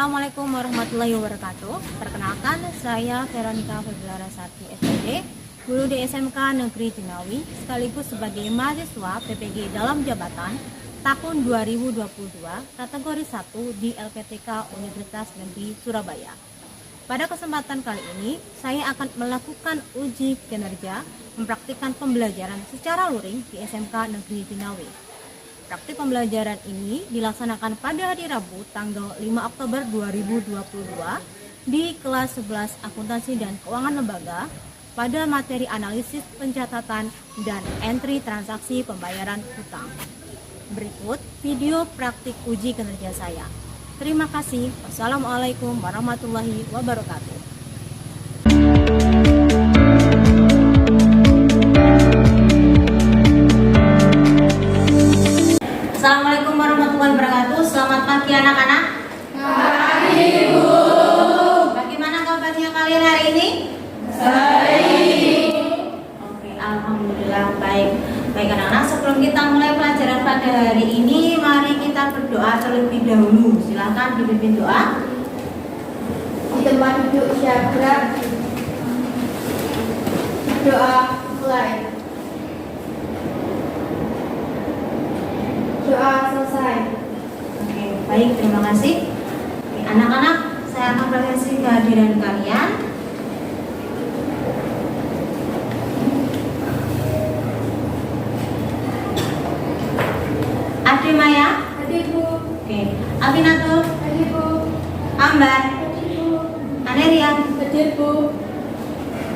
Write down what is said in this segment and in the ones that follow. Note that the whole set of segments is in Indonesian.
Assalamualaikum warahmatullahi wabarakatuh. Perkenalkan, saya Veronica Febilarasati SPD, guru di SMK Negeri Jinawi, sekaligus sebagai mahasiswa PPG dalam jabatan tahun 2022, kategori 1 di LPTK Universitas Negeri Surabaya. Pada kesempatan kali ini, saya akan melakukan uji kinerja mempraktikkan pembelajaran secara luring di SMK Negeri Jinawi. Praktik pembelajaran ini dilaksanakan pada hari Rabu tanggal 5 Oktober 2022 di kelas 11 Akuntansi dan Keuangan Lembaga pada materi analisis pencatatan dan entry transaksi pembayaran hutang. Berikut video praktik uji kinerja saya. Terima kasih. Wassalamualaikum warahmatullahi wabarakatuh. Assalamualaikum warahmatullahi wabarakatuh. Selamat pagi anak-anak. Pagi, Bu. Bagaimana kabarnya kalian hari ini? Baik. Oke, alhamdulillah baik. Baik anak-anak, sebelum kita mulai pelajaran pada hari ini, mari kita berdoa terlebih dahulu. Silakan dipimpin doa. Di tempat duduk syakra. Doa mulai. Doa selesai. Oke, baik, terima kasih. Oke, anak-anak, saya akan presentasi kehadiran kalian. Ade Maya, Hadir, Bu. oke, Abinatul, Hadir, Bu. Ambar, Hadir, Bu. Anerian, Hadir, Bu.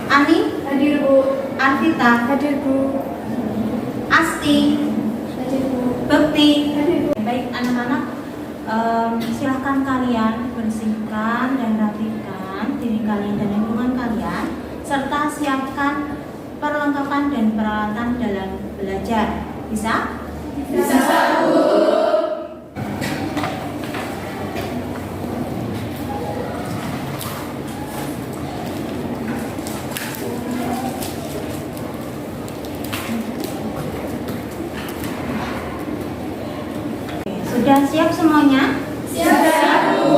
Ani, Hadir, Bu. Arvita, Hadir, Bu. Asti, Hadir, Bu. Bekti. Hadir, Bu. Baik anak-anak, silahkan kalian bersihkan dan rapikan diri kalian dan lingkungan kalian, serta siapkan perlengkapan dan peralatan dalam belajar. Bisa? Bisa, Bu. Sudah siap semuanya? Siap, Bu.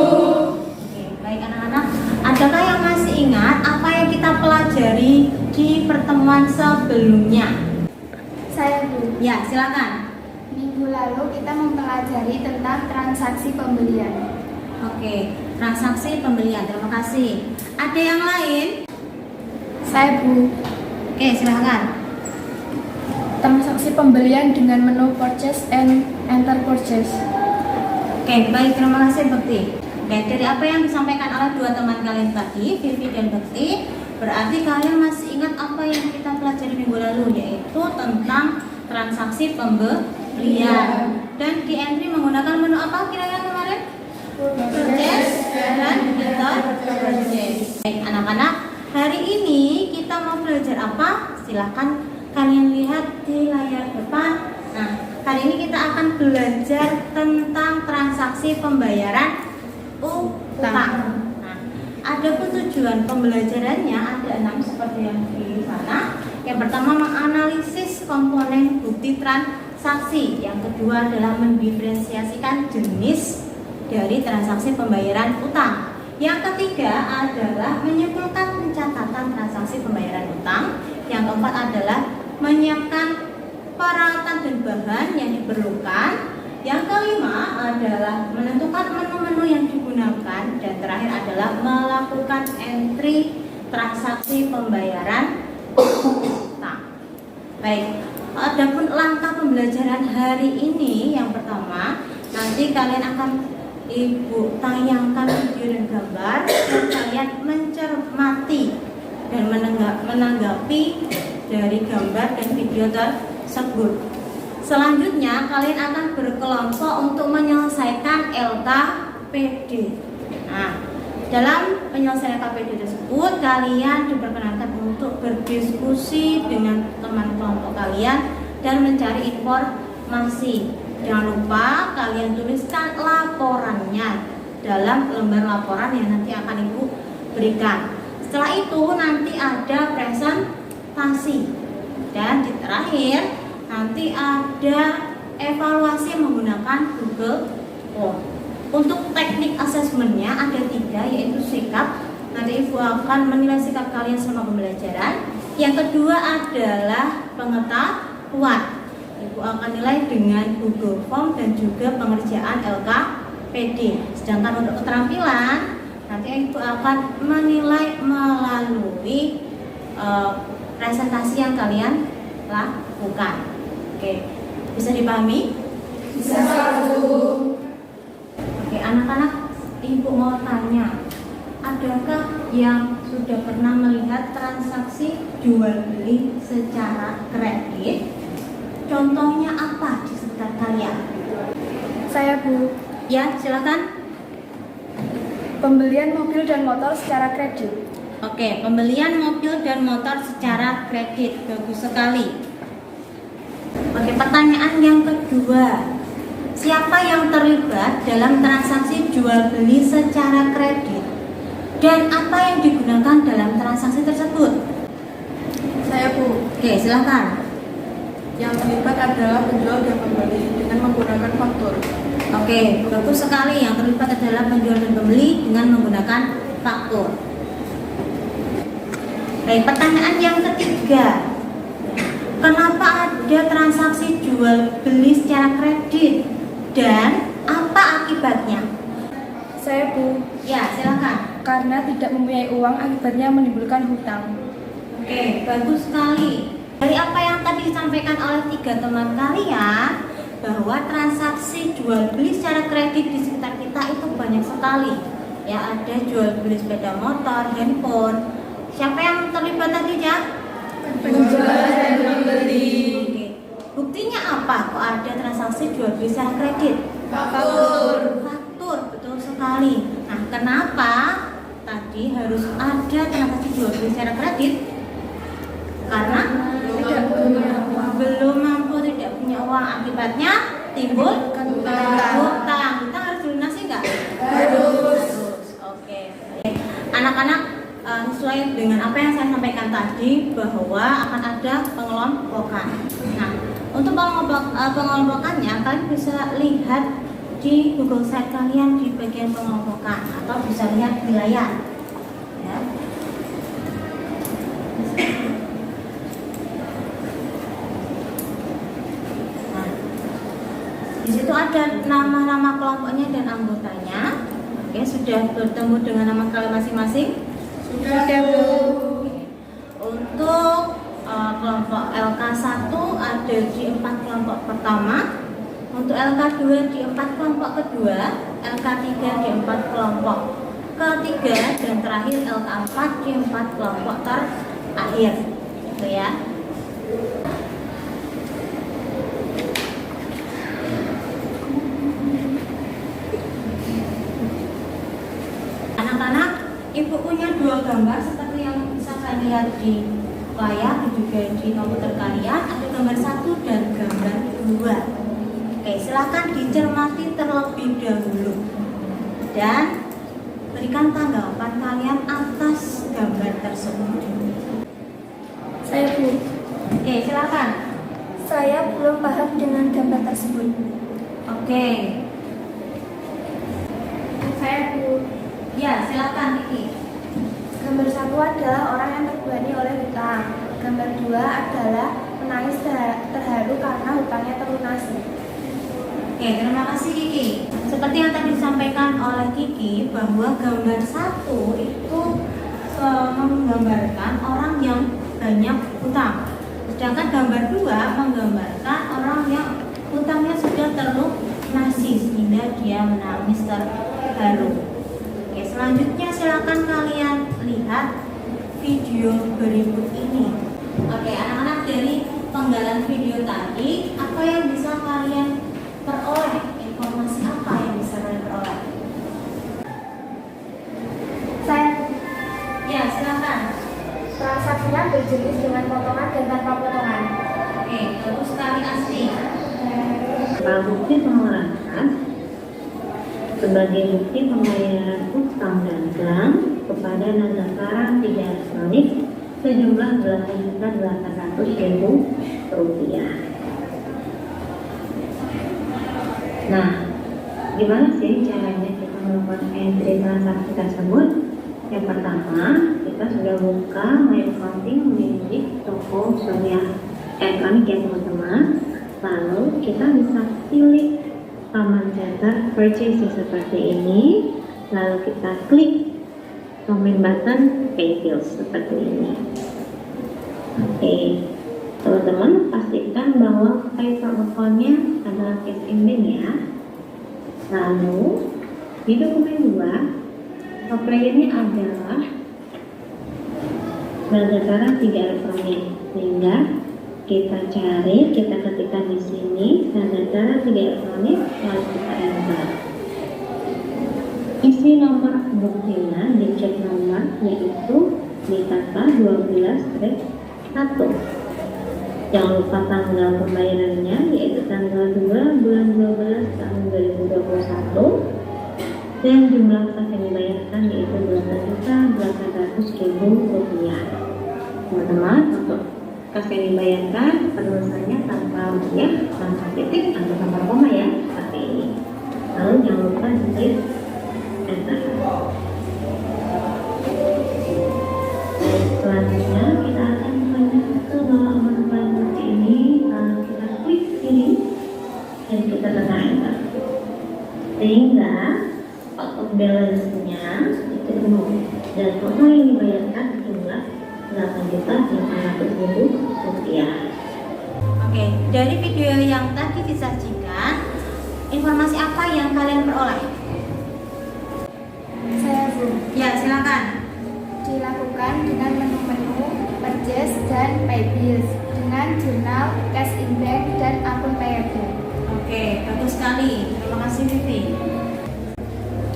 Oke, baik anak-anak, adakah yang masih ingat apa yang kita pelajari di pertemuan sebelumnya? Saya, Bu. Ya, silakan. Minggu lalu kita mempelajari tentang transaksi pembelian. Oke, transaksi pembelian, terima kasih. Ada yang lain? Saya, Bu. Oke, silakan. Transaksi pembelian dengan menu purchase and enter purchase. Oke, baik, terima kasih Bekti. Oke, dari apa yang disampaikan oleh dua teman kalian tadi, Vivi dan Bekti, berarti kalian masih ingat apa yang kita pelajari minggu lalu, yaitu tentang transaksi pembelian. Dan di entry menggunakan menu apa kira-kira kemarin? Purchase dan enter purchase. Baik anak-anak, hari ini kita mau belajar apa? Silahkan kalian lihat di layar depan. Nah, kali ini kita akan belajar tentang transaksi pembayaran utang. Nah, adapun tujuan pembelajarannya ada 6 seperti yang di sana. Yang pertama, menganalisis komponen bukti transaksi. Yang kedua adalah mendiferensiasikan jenis dari transaksi pembayaran utang. Yang ketiga adalah menyimpulkan pencatatan transaksi pembayaran utang. Yang keempat adalah menyiapkan peralatan dan bahan yang diperlukan. Yang kelima adalah menentukan menu-menu yang digunakan. Dan terakhir adalah melakukan entry transaksi pembayaran utang. Baik, adapun langkah pembelajaran hari ini, yang pertama, nanti kalian akan Ibu tayangkan video dan gambar dan kalian mencermati dan menanggapi dari gambar dan video tersebut. Selanjutnya kalian akan berkelompok untuk menyelesaikan LKPD. Nah, dalam penyelesaian LKPD tersebut kalian diperkenankan untuk berdiskusi dengan teman kelompok kalian dan mencari informasi. Jangan lupa kalian tuliskan laporannya dalam lembar laporan yang nanti akan Ibu berikan. Setelah itu nanti ada presentasi. Dan di terakhir nanti ada evaluasi menggunakan Google Form. Untuk teknik asesmennya ada 3, yaitu sikap. Nanti Ibu akan menilai sikap kalian selama pembelajaran. Yang kedua adalah pengetahuan. Ibu akan nilai dengan Google Form dan juga pengerjaan LKPD. Sedangkan untuk keterampilan, nanti Ibu akan menilai melalui presentasi yang kalian lakukan. Oke, bisa dipahami? Bisa, Bu. Oke, anak-anak, Ibu mau tanya, adakah yang sudah pernah melihat transaksi jual beli secara kredit? Contohnya apa di sekitar kalian? Saya, Bu. Ya, silakan. Pembelian mobil dan motor secara kredit. Oke, pembelian mobil dan motor secara kredit. Bagus sekali. Oke, pertanyaan yang kedua. Siapa yang terlibat dalam transaksi jual beli secara kredit? Dan apa yang digunakan dalam transaksi tersebut? Saya, Bu. Oke, silakan. Yang terlibat adalah penjual dan pembeli dengan menggunakan faktur. Oke, bagus sekali. Yang terlibat adalah penjual dan pembeli dengan menggunakan faktur. Baik, pertanyaan yang ketiga. Kenapa ada transaksi jual beli secara kredit dan apa akibatnya? Saya, Bu. Ya, silakan. Karena tidak mempunyai uang, akibatnya menimbulkan hutang. Oke, bagus sekali. Dari apa yang tadi disampaikan oleh 3 teman kalian, bahwa transaksi jual beli secara kredit di sekitar kita itu banyak sekali. Ya, ada jual beli sepeda motor, handphone. Siapa yang terlibat tadi, ya? Penjual dan pembeli. Oke. Buktinya apa kok ada transaksi jual beli secara kredit? Faktur. Faktur, betul sekali. Nah, kenapa tadi harus ada transaksi jual beli secara kredit? Karena Tidak punya uang. belum mampu, tidak punya uang, akibatnya timbul hutang. Hutang harus dilunasi nggak? Harus. Oke. Anak-anak, sesuai dengan apa yang saya sampaikan tadi, bahwa akan ada pengelompokan. Nah, untuk pengelompokannya kalian bisa lihat di Google Site kalian di bagian pengelompokan, atau bisa lihat di layar. Ya. Nah, di situ ada nama-nama kelompoknya dan anggotanya. Oke, sudah bertemu dengan nama kalian masing-masing? Sudah, Bu. Untuk kelompok LK1 ada di 4 kelompok pertama, untuk LK2 di 4 kelompok kedua, LK3 di 4 kelompok ketiga, dan terakhir LK4 di 4 kelompok terakhir. Gitu ya. Anak-anak, Ibu punya 2 gambar seperti yang bisa saya lihat di layar dan juga di komputer kalian. Ada gambar 1 dan gambar 2. Oke, silakan dicermati terlebih dahulu dan berikan tanggapan kalian atas gambar tersebut. Saya, Bu. Oke, silakan. Saya belum paham dengan gambar tersebut. Oke, Saya, Bu. ya silakan Kiki. Gambar 1 adalah orang yang terbebani oleh hutang. Gambar 2 adalah menangis terharu karena hutangnya terlunasi. Oke, terima kasih Kiki. Seperti yang tadi disampaikan oleh Kiki, bahwa gambar 1 itu menggambarkan orang yang banyak hutang. Sedangkan gambar 2 menggambarkan orang yang hutangnya sudah terlunasi sehingga dia menangis terharu. Oke, selanjutnya silakan kalian lihat video berikut ini. Oke, anak-anak, dari penggalan video tadi, apa yang bisa kalian peroleh? Informasi apa yang bisa kalian peroleh? Saya, Ya, silakan. transaksinya berjenis dengan potongan dan tanpa potongan. Oke, bagus sekali Asti. Bukti pengelasan sebagai bukti pembayaran utang dagang kepada nasabah tidak elektronik sejumlah Rp12.800.000. Nah, Gimana sih caranya kita melakukan entry transaksi tersebut? Yang pertama, kita sudah buka My Accounting milik toko Surya Elektronik ya teman-teman. Lalu kita bisa pilih Paman Center Purchase seperti ini. Lalu kita klik comment button Pay Bills seperti ini. Oke, teman-teman pastikan bahwa PayPal account-nya adalah cash in bank ya. Lalu di dokumen 2, suppliernya adalah Nagakara 3 elektronik, sehingga kita cari, kita ketikkan di sini Nagakara 3 elektronik, lalu kita enter. Isi nomor buktinya dicek nomor yaitu di kata 12-1. Jangan lupa tanggal pembayarannya yaitu tanggal 2 bulan 12 tahun 2021 dan jumlah kas yang dibayarkan yaitu Rp12.800.000. Teman-teman, untuk kas yang dibayarkan penulisannya tanpa ya, tanpa titik atau tanpa koma ya, seperti ini. Lalu jangan lupa klik enter. Selanjutnya kita akan menuju ke bawah menu seperti ini, lalu kita klik ini dan kita tekan enter, sehingga out of balance-nya itu penuh dan total yang dibayarkan jumlah Rp8.500.000. Oke, dari video yang tadi disajikan, informasi apa yang kalian peroleh? Saya Bu. Ya, silakan. Dilakukan dengan menu-menu purchase dan pay bills dengan jurnal cash in bank dan akun payable. Oke, bagus sekali. Terima kasih Vivi.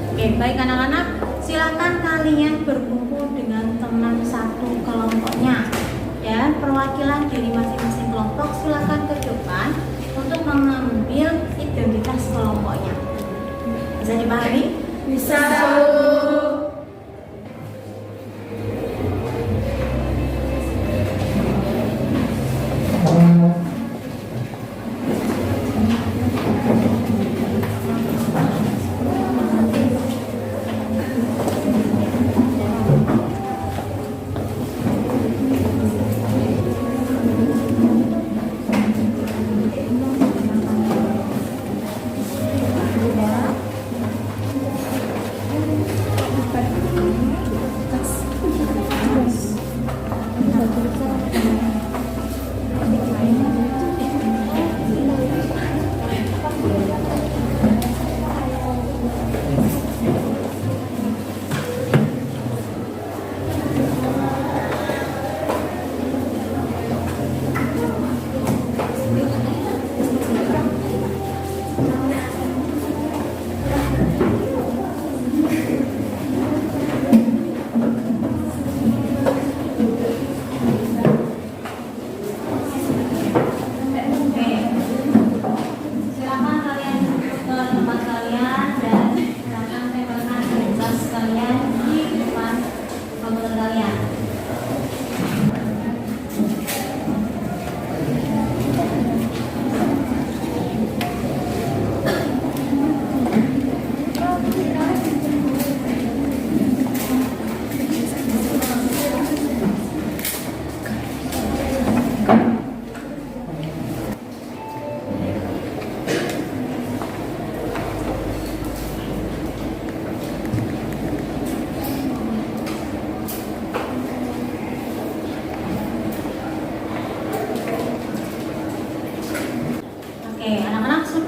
Oke, baik anak-anak, silakan kalian berkumpul dengan teman satu kelompoknya dan perwakilan dari masing-masing kelompok silakan ke depan untuk mengambil identitas kelompoknya. Bisa dipahami? Bisa.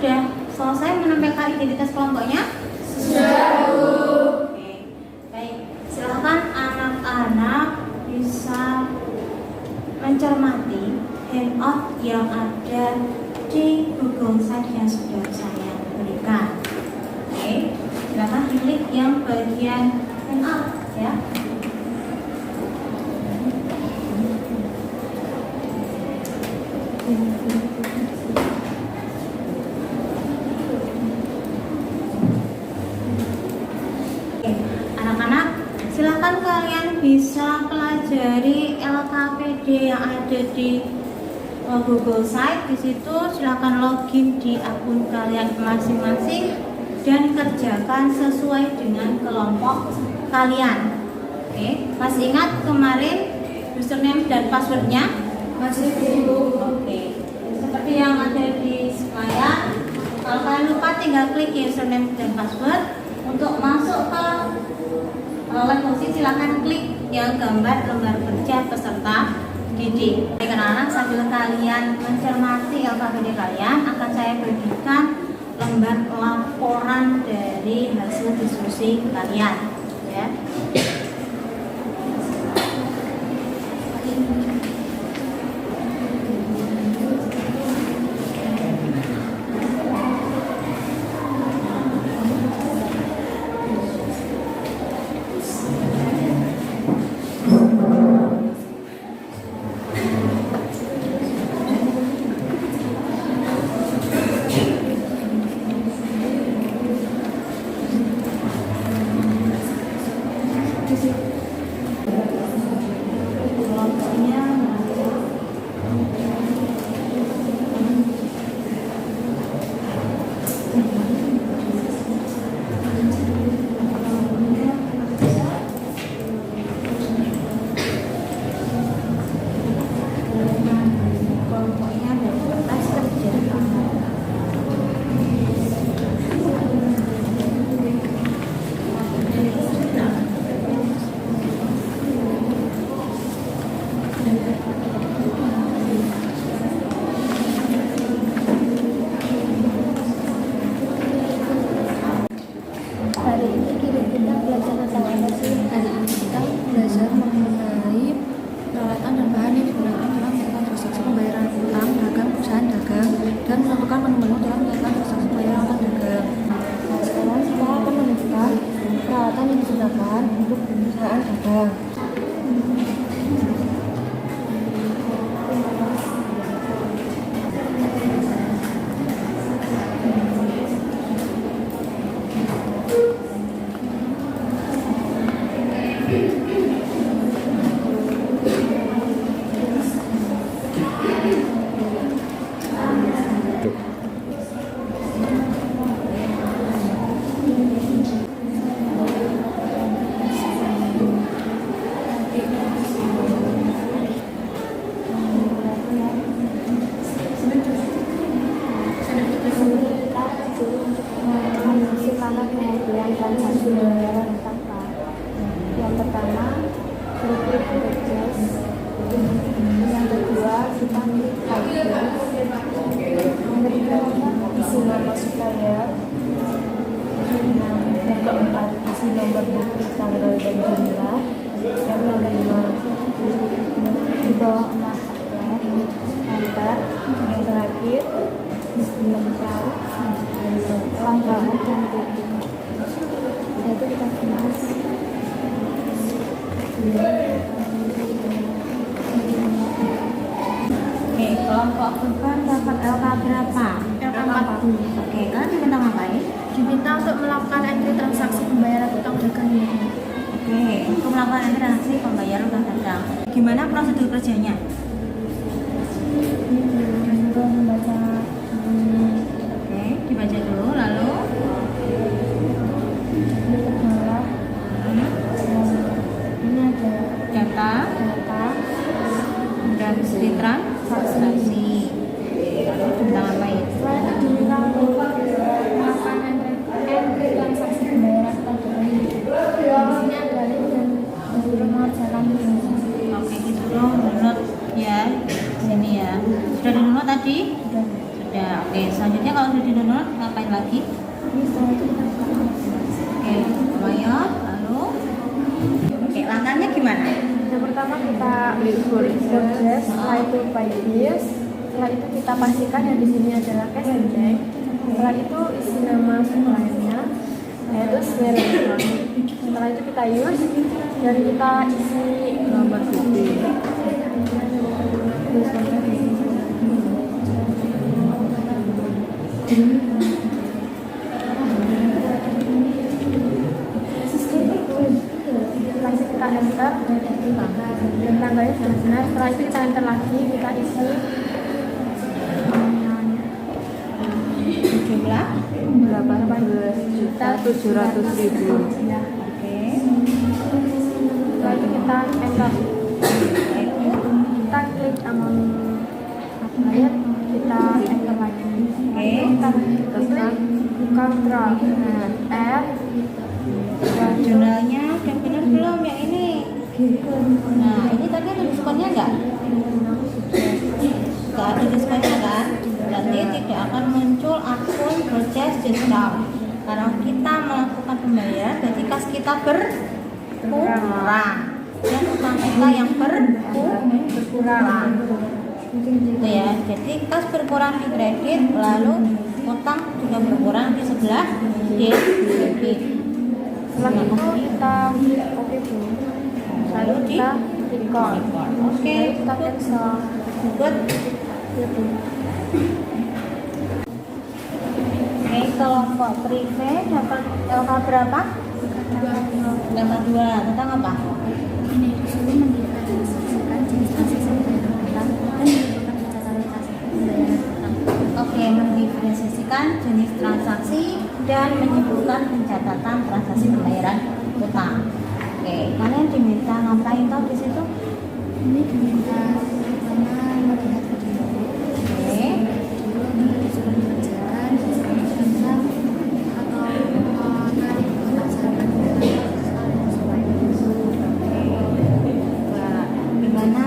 sudah selesai menempelkan identitas kelompoknya? Sudah, Bu. Oke. Baik, silakan anak-anak bisa mencermati handout yang ada di Google Site yang sudah saya berikan. Oke, silakan klik yang bagian handout ya. Anak-anak, silakan kalian bisa pelajari LKPD yang ada di Google Site. Di situ silakan login di akun kalian masing-masing. dan kerjakan sesuai dengan kelompok kalian. Oke, masih ingat kemarin username dan passwordnya? Masih dulu. Oke, seperti yang ada di slide. Kalau kalian lupa tinggal klik username dan password. Untuk masuk ke Legosi silahkan klik yang gambar lembar kerja peserta didik. Sekarang sambil kalian mencermati LKPD kalian, akan saya bagikan lembar laporan dari hasil diskusi kalian. Ya. Hari ini kita belajar tentang apa sih? Hari ini kita belajar mengenai peralatan dan bahan yang digunakan dalam melakukan transaksi pembayaran utang dagang perusahaan dagang dan melakukan menu-menu dalam melakukan transaksi pembayaran utang dagang. Nah, sekarang kita akan menunjukkan peralatan yang digunakan untuk perusahaan dagang. Kemudian transaksi pembayaran utang. Yang pertama, klik purchase. Yang kedua, kita klik item. Yang ketiga, isi nama supplier. Yang keempat, isi nomor bukti tanggal dan jumlah. Yang kelima, di bawah emas antar. Yang terakhir, lengkap langkah dan bukti. Itu kita bahas. Oke, kelompok beban dapat LK berapa? LK 40. Oke, kalian diminta ngapain? Diminta untuk melakukan entry transaksi pembayaran utang dagang ini. Oke, untuk melakukan entry transaksi pembayaran utang dagang. Gimana prosedur kerjanya? Untuk membaca. Oke, dibaca dulu lalu Ini ada data dan transaksi. Lalu tentang apa ya? Setelah itu diminta untuk melakukan entry transaksi pembayaran utang dagang ini. Di sini ada link dan nomor jalan ini. Oke, disuruh download ya. Sini ya. Sudah download tadi? Sudah. Sudah. Oke, selanjutnya kalau sudah download ngapain lagi? Ini setelah itu kita buka. Oke, lumayan. Lalu oke, langkahnya gimana? Yang pertama kita purchase, setelah itu buy this, setelah itu kita pastikan yang di sini adalah cash and check. Setelah itu isi nama suppliernya, yaitu supplier elektronik. Setelah itu kita use dan kita isi nomor bukti. Setelah itu kita enter dan tanggalnya sudah benar. Setelah itu kita enter lagi, kita isi berjumlah 18.700.000. oke. Lalu kita enter, kita klik amount applied, kita enter lagi. Kita klik buka draft, F, Jurnalnya udah benar belum yang ini? Nah, ini tadi ada diskonnya nggak? Nggak ada diskonnya kan? Berarti tidak akan muncul akun purchase discount. Karena kita melakukan pembayaran, berarti kas kita berkurang. Dan utang kita yang berkurang. Gitu ya. Jadi kas berkurang di kredit, lalu utang juga berkurang di sebelah debit. setelah itu kita oke Bu, lalu kita record, Oke, lalu kita cancel. good. Ya Bu. Oke, kelompok prive dapat LK berapa? Dapat 2. Tentang apa? Ini disuruh mendifferensiasikan jenis transaksi pembayaran utang dan menentukan catatan transaksi pembayaran utang. Oke, mendifferensiasikan jenis transaksi dan menyimpulkan pencatatan transaksi pembayaran utang. Oke, kalian diminta ngapain tau di situ? Ini diminta pertama melihat video, Oke, kedua disuruh mengerjakan, ketiga atau narik kotak sahabat Wah, gimana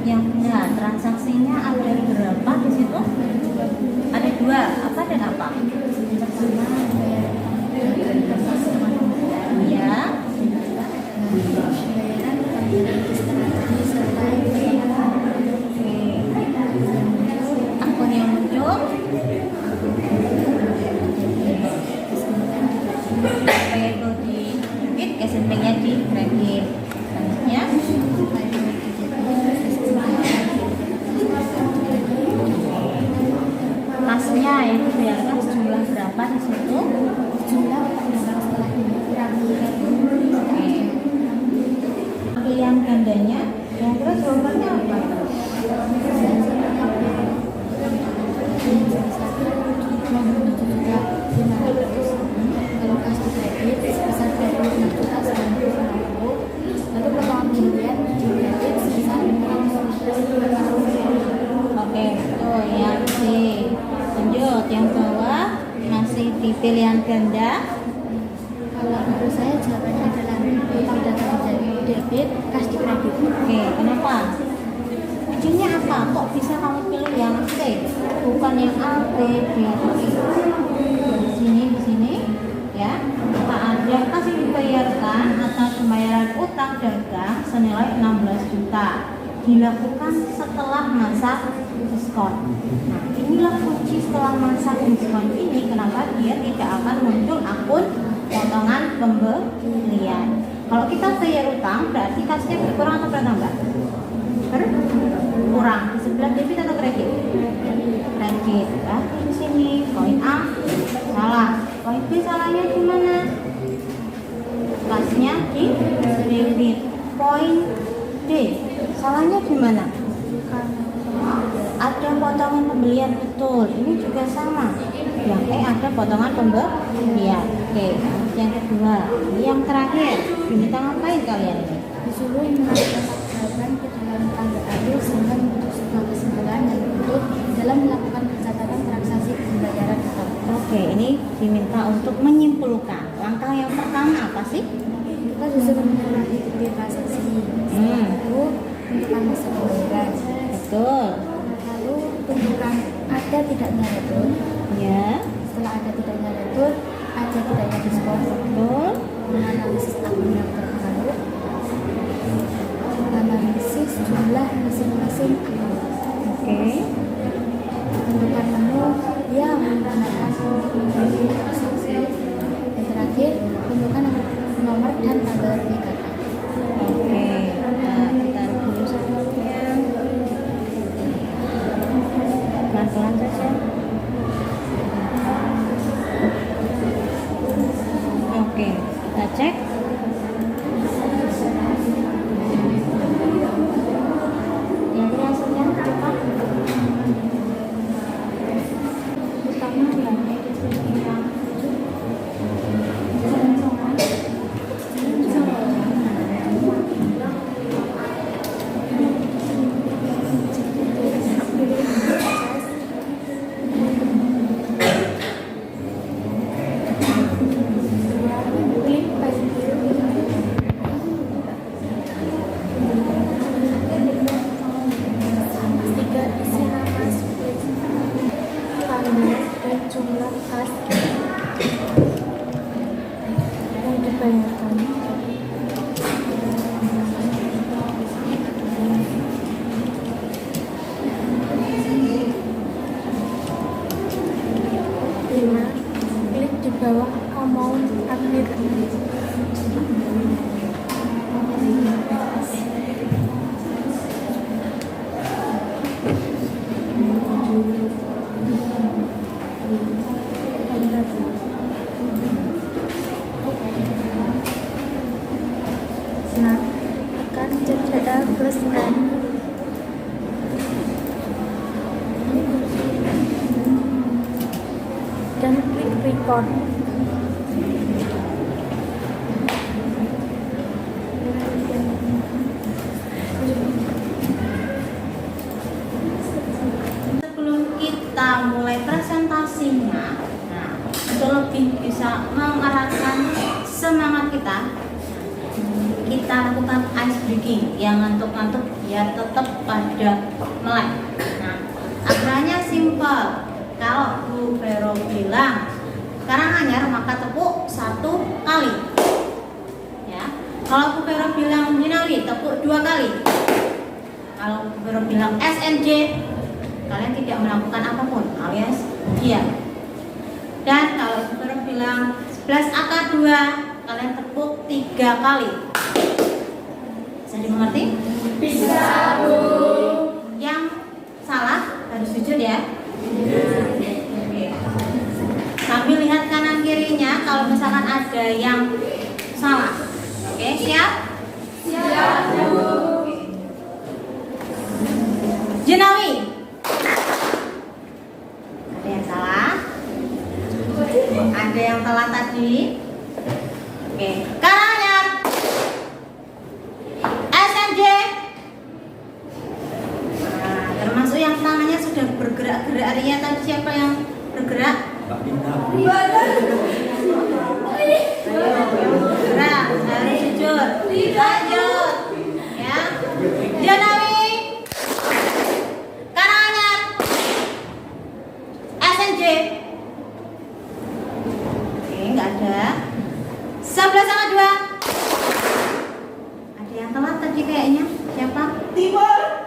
yang benar? Transaksinya ada berapa di situ? Ada 2. Apa dan apa? pertama bayar Ya. pembayaran registrasi serta Oke. Akun yang muncul. Oke, itu di debit, SNP-nya di kredit. Selanjutnya, kasnya itu biarkan sejumlah berapa di situ? jumlah pembayaran setelah dikurangi. Oke. Pilihan gandanya, kira-kira jawabannya apa? Kalau kas di kredit sebesar 26.950, lalu potongan kemudian di kredit sebesar 6.950. Oke, tuh yang C. Lanjut, yang bawah masih di pilihan ganda. Kalau menurut saya jawabannya adalah utang data dari debit, kas di kredit. Oke, kenapa? Ujungnya apa? Kok bisa kamu pilih yang C? Bukan yang A, B, B, C. Di sini, ya. Tak ada kas yang dibayarkan atas pembayaran utang dagang senilai 16 juta. Dilakukan setelah masa diskon. Nah, inilah kunci setelah masa diskon ini. Kenapa dia tidak akan muncul akun potongan pembelian? Kalau kita bayar utang, berarti kasnya berkurang atau bertambah? Berkurang. Di sebelah debit atau kredit? Kredit. Nah, di sini poin A salah. Poin B salahnya di mana? Kasnya di debit. Poin D salahnya di mana? Ada potongan pembelian, betul. Ini juga sama. Yang E ada potongan pembelian. Oke, yang kedua, yang terakhir, diminta ngapain kalian ini? Disuruh mengajukan jawaban ke dalam tangga akhir sehingga membentuk sebuah kesimpulan yang berikut dalam melakukan pencatatan transaksi pembayaran utang. Oke, ini diminta untuk menyimpulkan. Langkah yang pertama apa sih? Kita disuruh mengamati bukti transaksi. Setelah itu tentukan masa pembayaran. Betul. Lalu tentukan ada tidaknya retro. Ya, Setelah ada tidaknya retro, ada tidaknya diskon. betul. Menganalisis akun yang terpengaruh. Analisis jumlah masing-masing akun. Oke. Tentukan menu yang menggunakan untuk mengambil transaksi. Dan terakhir, tentukan nomor dan tanggal PKK. Oke. Nah, kita dulu sebelumnya. Pelan-pelan saja. Oke, kita cek. Yang hasilnya apa? jumlah kas yang dibayarkan. Klik di bawah amount akhir. Nah, akan CCA plus N dan klik record. Sebelum kita mulai presentasinya, nah, untuk lebih bisa mengarahkan semangat kita lakukan ice breaking. Yang ngantuk-ngantuk biar tetap pada melek. Nah, aturannya simpel. Kalau Bu Vero bilang Karanganyar, maka tepuk 1 kali. Ya. Kalau Bu Vero bilang Jinawi, tepuk 2 kali. Kalau Bu Vero bilang SNJ, kalian tidak melakukan apapun alias diam. Dan kalau Bu Vero bilang 11 AK2, kalian tepuk 3 kali. Bisa dimengerti? Bisa, Bu. Yang salah harus sujud ya. Oke. Sambil lihat kanan kirinya kalau misalkan ada yang salah. Oke, siap? Siap, Bu. Jinawi. Ada yang salah? Ada yang salah tadi? Oke. Karanganyar. SNJ. Nah, termasuk yang tangannya sudah bergerak-gerak. Artinya tadi siapa yang bergerak? Ayo, bergerak, harus jujur. Lanjut. Ya. Jinawi. Karanganyar. SNJ. Oke, nggak ada. 11 sama 2. Ada yang telat tadi kayaknya. Siapa? Timur.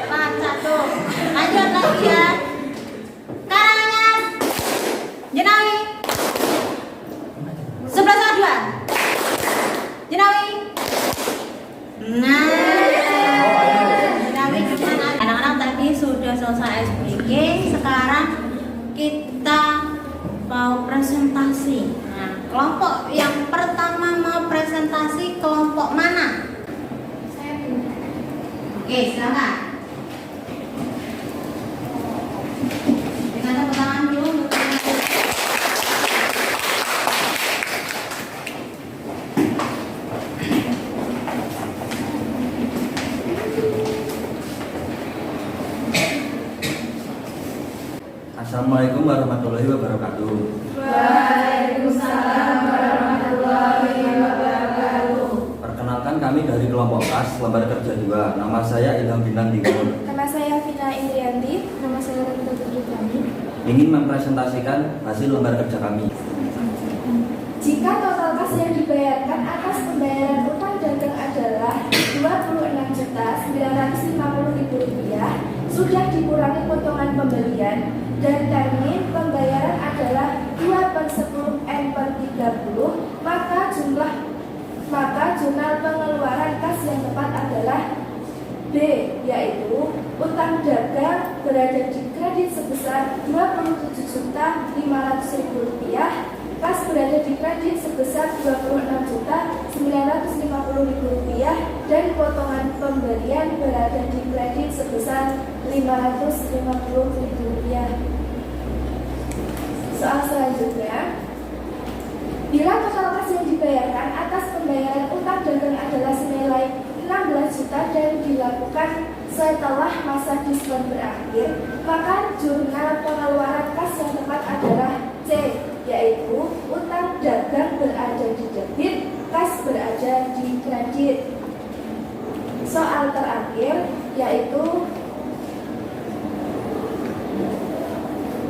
Baca tuh. Lanjut lagi ya. Karanganyar. Jinawi. 11 sama 2. Jinawi. Nah. Jinawi gimana? Anak-anak tadi sudah selesai ice breaking. Sekarang kita mau presentasi. Nah, kelompok yang pertama mau presentasi kelompok mana? Oke, silakan. Dengan tepuk tangan dulu untuk Assalamualaikum warahmatullahi wabarakatuh. Waalaikumsalam warahmatullahi wabarakatuh. Perkenalkan, kami dari kelompok KAS Lembar Kerja 2. Nama saya Ilham Bintang Timur. Nama saya Vina Indrianti. Nama saya Rita Putri. Ingin mempresentasikan hasil lembar kerja kami. Jika total kas yang dibayarkan atas pembayaran utang dagang adalah Rp26.950.000, sudah dikurangi potongan pembelian dan termin pembayaran adalah 2/10/30, maka jurnal pengeluaran kas yang tepat adalah B, yaitu utang dagang berada di kredit sebesar Rp27.500.000, kas berada di kredit sebesar Rp26.950.000, dan potongan pembelian berada di kredit sebesar Rp550.000. Soal selanjutnya, bila total kas yang dibayarkan atas pembayaran utang dagang adalah senilai 16 juta dan dilakukan setelah masa diskon berakhir, maka jurnal pengeluaran kas yang tepat adalah C, yaitu utang dagang berada di debit, kas berada di kredit. Soal terakhir yaitu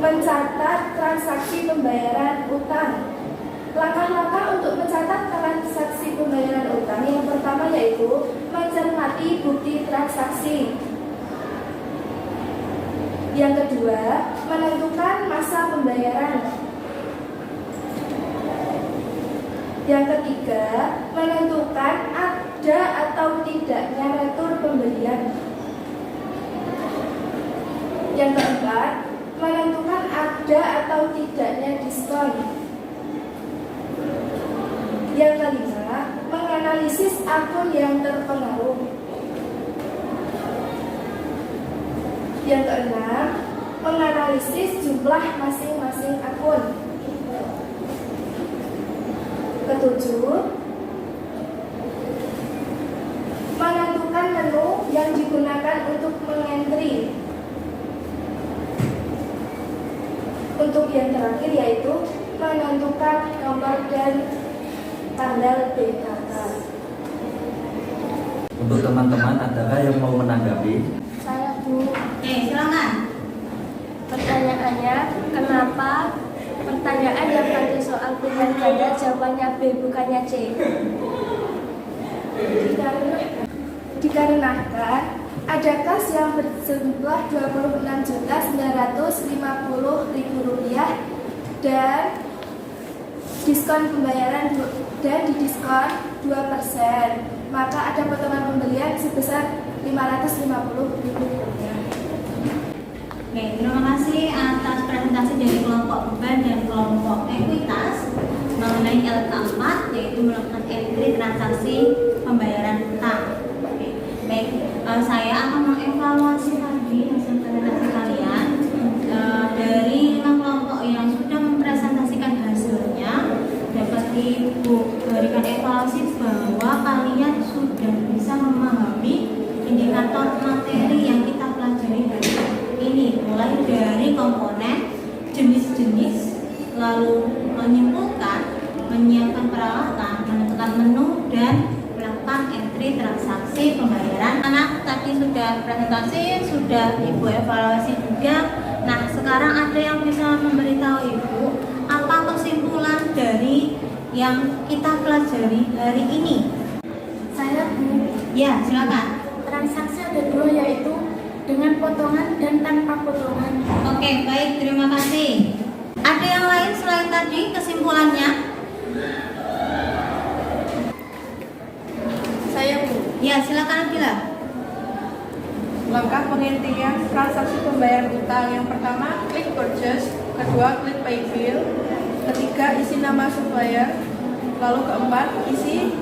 mencatat transaksi pembayaran utang. Langkah-langkah untuk mencatat transaksi pembayaran utang yang pertama yaitu mencermati bukti transaksi. Yang kedua, menentukan masa pembayaran. Yang ketiga, menentukan ada atau tidaknya retur pembelian. Yang keempat, menentukan ada atau tidaknya diskon. Yang kelima, menganalisis akun yang terpengaruh. Yang keenam, menganalisis jumlah masing-masing akun. Ketujuh, menentukan menu yang digunakan untuk mengentry. Untuk yang terakhir yaitu menentukan nomor dan tanggal BKK. Untuk teman-teman, adakah yang mau menanggapi? Saya Bu. Oke, silakan. Pertanyaannya, kenapa pertanyaan yang pada soal pilihan ganda jawabannya B bukannya C? Dikarenakan ada kas yang berjumlah Rp26.950.000 dan diskon pembayaran dan didiskon 2%, maka ada potongan pembelian sebesar Rp550.000. Oke, terima kasih atas presentasi dari kelompok beban dan kelompok ekuitas mengenai LK4, yaitu melakukan entry transaksi pembayaran utang. Oke, baik, saya akan mengevaluasi lagi hasil presentasi kalian. Dari 5 kelompok yang sudah mempresentasikan hasilnya, dapat Ibu berikan evaluasi bahwa kalian sudah bisa memahami indikator materi yang kita pelajari hari ini, mulai dari komponen, jenis-jenis, lalu menyimpulkan, menyiapkan peralatan, menentukan menu, dan melakukan entry transaksi pembayaran. Anak tadi sudah presentasi, sudah Ibu evaluasi juga. Nah, sekarang ada yang bisa memberitahu Ibu apa kesimpulan dari yang kita pelajari hari ini? Saya Bu. Ya, silakan. Transaksi ada dua, yaitu dengan potongan dan tanpa potongan. Oke, baik, terima kasih. Ada yang lain selain tadi kesimpulannya? Saya Bu. Ya, silakan Bila. Langkah pengintian transaksi pembayaran utang yang pertama klik purchase, kedua klik pay bill, ketiga isi nama supplier, lalu keempat isi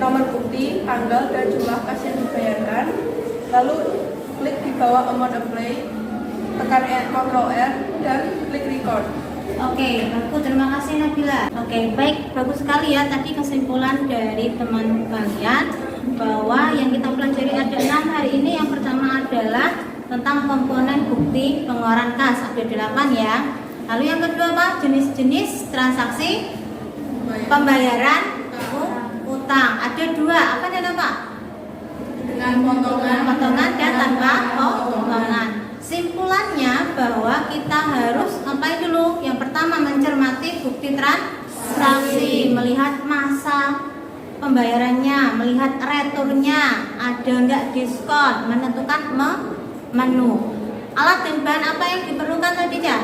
nomor bukti, tanggal dan jumlah kas yang dibayarkan, lalu klik di bawah amount apply, tekan Ctrl R dan klik record. Oke, bagus, terima kasih Nabila. Oke, baik, bagus sekali ya tadi kesimpulan dari teman kalian bahwa yang kita pelajari ada 6 hari ini. Yang pertama adalah tentang komponen bukti pengeluaran kas, ada 8 ya. Lalu yang kedua apa? Jenis-jenis transaksi pembayaran utang. Ada 2, apa dan apa? Dengan potongan Dan tanpa potongan. Simpulannya bahwa kita harus ngapain dulu? Yang pertama mencermati bukti transaksi, melihat masa pembayarannya, melihat returnya, ada enggak diskon, menentukan menu. Alat dan bahan apa yang diperlukan tadi ya?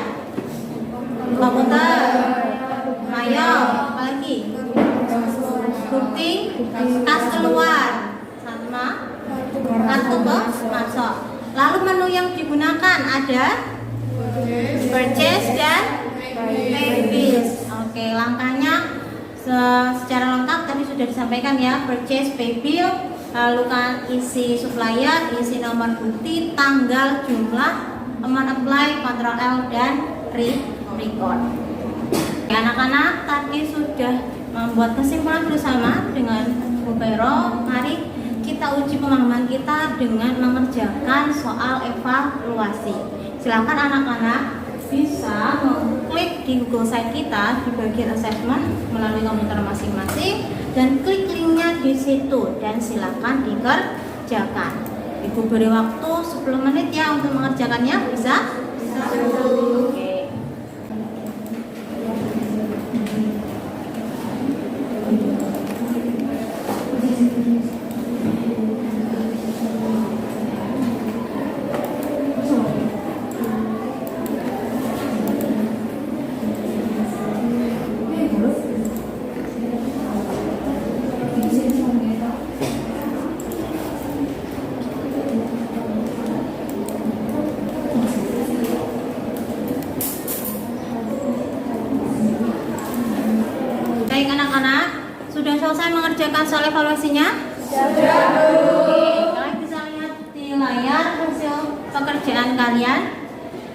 Komputer, mayong, apalagi? Bukti kas keluar, sama kartu masuk. Lalu menu yang digunakan ada purchase dan pay bills. Oke, langkahnya secara lengkap tadi sudah disampaikan ya. Purchase, pay bill, lalu kan isi supplier, isi nomor bukti, tanggal, jumlah, amount apply, Ctrl L dan record. Anak-anak tadi sudah membuat kesimpulan bersama dengan Bu Vero. Mari kita uji pemahaman kita dengan mengerjakan soal evaluasi. Silakan anak-anak bisa mengklik di Google Site kita di bagian assessment melalui komputer masing-masing dan klik linknya di situ dan silakan dikerjakan. Ibu beri waktu 10 menit ya untuk mengerjakannya. Bisa? Oke. mengerjakan soal evaluasinya? Sudah, Bu. Oke, kalian bisa lihat di layar hasil pekerjaan kalian.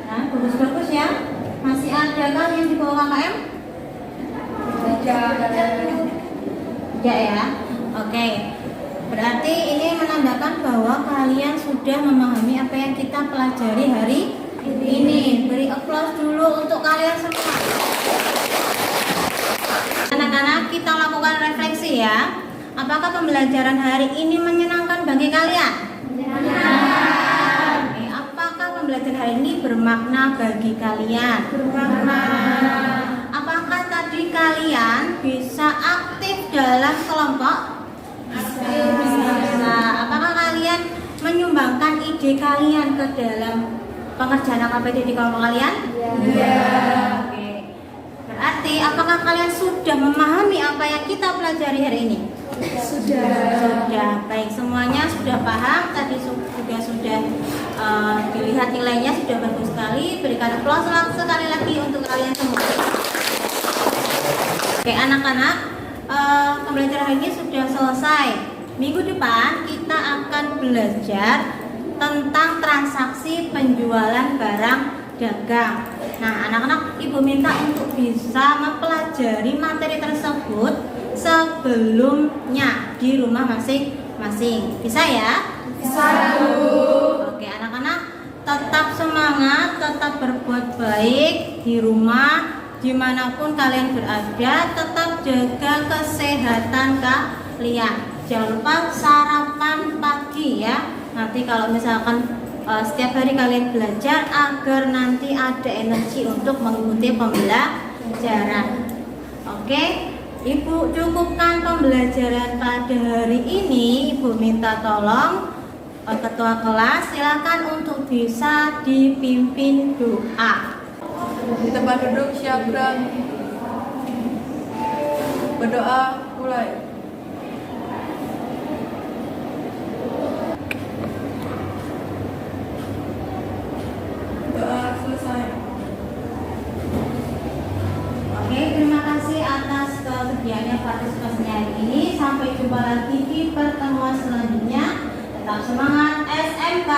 Nah, bagus-bagus ya. Masih ada kan yang di bawah KKM? Tidak ya. Oke. Berarti ini menandakan bahwa kalian sudah memahami apa yang kita pelajari hari ini. Beri aplaus dulu untuk kalian semua. Anak-anak, kita lakukan refleksi ya. Apakah pembelajaran hari ini menyenangkan bagi kalian? Menyenangkan. Oke, apakah pembelajaran hari ini bermakna bagi kalian? Bermakna. Apakah tadi kalian bisa aktif dalam kelompok? Bisa. Apakah kalian menyumbangkan ide kalian ke dalam pengerjaan KPD di kelompok kalian? Iya. Oke. Berarti apakah kalian sudah memahami apa yang kita pelajari hari ini? Sudah. Baik, semuanya sudah paham. Tadi juga sudah dilihat nilainya sudah bagus sekali. Berikan aplaus sekali lagi untuk kalian semua. Oke, anak-anak, pembelajaran hari ini sudah selesai. Minggu depan kita akan belajar tentang transaksi penjualan barang dagang. Nah, anak-anak, Ibu minta untuk bisa mempelajari materi tersebut sebelumnya di rumah masing-masing. Bisa ya? Bisa, Bu. Oke, anak-anak, tetap semangat, tetap berbuat baik di rumah, dimanapun kalian berada. Tetap jaga kesehatan kalian. Jangan lupa sarapan pagi ya. Nanti kalau misalkan setiap hari kalian belajar agar nanti ada energi untuk mengikuti pembelajaran. Oke, Ibu cukupkan pembelajaran pada hari ini. Ibu minta tolong ketua kelas silakan untuk bisa dipimpin doa. Di tempat duduk siap dan berdoa mulai. Doa selesai. Oke, terima kasih atas kesediaannya partisipasinya hari ini. Sampai jumpa lagi di pertemuan selanjutnya. Tetap semangat SMK.